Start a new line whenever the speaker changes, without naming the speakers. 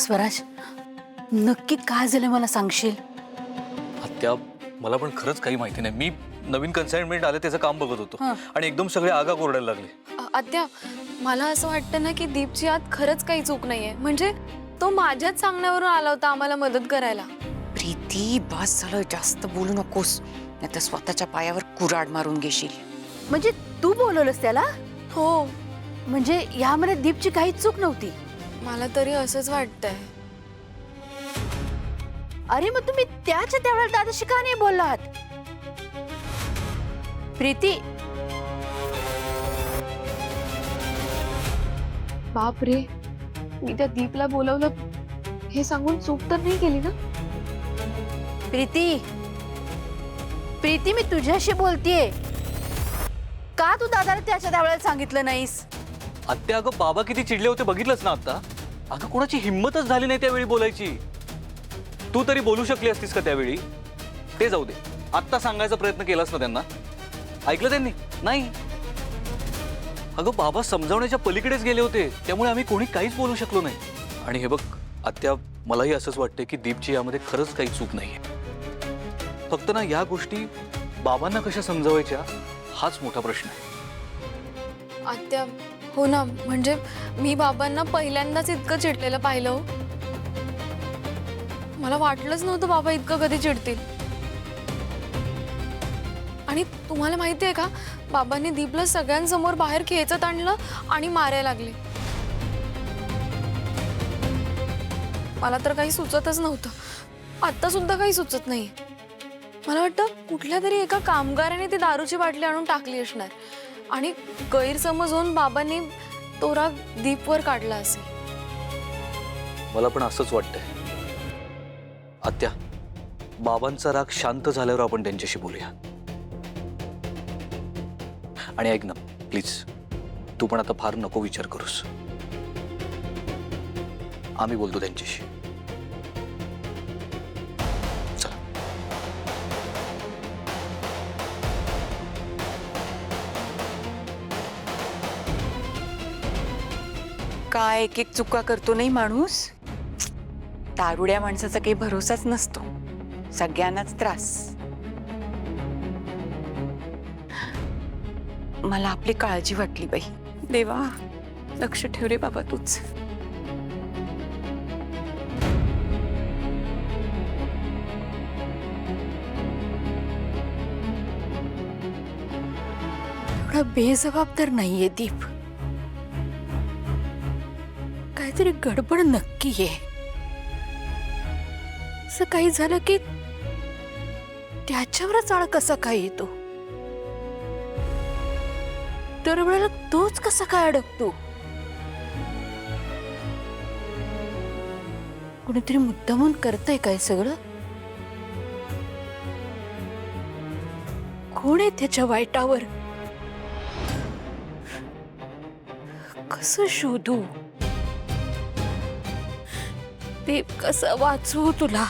स्वराज, नक्की काय झालं मला सांगशील?
आत्या, मला पण खरंच काही माहिती नाही. मी नवीन कन्साइनमेंट आले त्याचं काम बघत होतो आणि एकदम सगळे आगा ओरडायला लागले.
आत्या, मला असं वाटतं ना की दीपची आत खरंच काही चूक नाहीये. म्हणजे तो माझ्याच सांगण्यावरून आला होता आम्हाला मदत करायला.
प्रीती, बस झालं, जास्त बोलू नकोस, नाही तर स्वतःच्या पायावर कुऱ्हाड मारून घेशील.
म्हणजे तू बोलवलंस त्याला?
हो,
म्हणजे यामध्ये दीपची काहीच चूक नव्हती?
मला तरी असंच वाटतंय.
अरे मग तुम्ही त्याच्या त्यावेळेला दादाशी का नाही बोललात? प्रीती,
बाप रे, मी त्या दीपला बोलवलं हे सांगून चूक तर नाही केली ना?
प्रीती, प्रीती, मी तुझ्याशी बोलतेय. का तू दादाला त्याच्या त्यावेळेला सांगितलं नाहीस?
आत्या, अगं बाबा किती चिडले होते बघितलंच ना आता. अगं कोणाची हिंमतच झाली नाही त्यावेळी बोलायची. तू तरी बोलू शकली असतीस का त्यावेळी? ते जाऊ दे, आत्ता सांगायचा प्रयत्न केलास ना त्यांना? ऐकलं त्यांनी? नाही. अगं बाबा समजावण्याच्या पलीकडेच गेले होते, त्यामुळे आम्ही कोणी काहीच बोलू शकलो नाही. आणि हे बघ आत्या, मलाही असंच वाटतंय की दीपची यामध्ये खरंच काही चूक नाहीये. फक्त ना या गोष्टी बाबांना कशा समजावायच्या हाच मोठा प्रश्न आहे.
आत्या, हो ना, म्हणजे मी बाबांना पहिल्यांदाच इतकं चिडलेलं पाहिलं हो. मला वाटलंच नव्हतं बाबा इतकं कधी चिडतील. आणि तुम्हाला माहिती आहे का, बाबांनी दीपला सगळ्यांसमोर बाहेर खेचत आणलं आणि मारायला लागले. मला तर काही सुचतच नव्हतं. आता सुद्धा काही सुचत नाही. मला वाटतं कुठल्या तरी एका कामगाराने ती दारूची बाटली आणून टाकली असणार आणि गैरसमज होऊन बाबांनी तो राग दीपवर काढला असेल.
मला पण असंच वाटतंय. आत्या, बाबांचा राग शांत झाल्यावर आपण त्यांच्याशी बोलूया. आणि ऐक ना प्लीज, तू पण आता फार नको विचार करूस. आम्ही बोलतो त्यांच्याशी. चला.
काय एक एक चुका करतो नाही माणूस. दारुड्या माणसाचा काही भरोसाच नसतो, सगळ्यांनाच त्रास. मला आपली काळजी वाटली बाई. देवा, लक्ष ठेव रे बाबा तूच.
एवढा बेजबाबदार नाहीये दीप. काहीतरी गडबड नक्की आहे. असं काही झालं की त्याच्यावरच आळ कसा काय येतो? दरवेळेला तोच कसा काय अडकतो? कुणीतरी मुद्दामून करतंय काय सगळं? कोण आहे त्याच्या वाईटावर? कसं शोधू? दीप, कसं वाचवू तुला?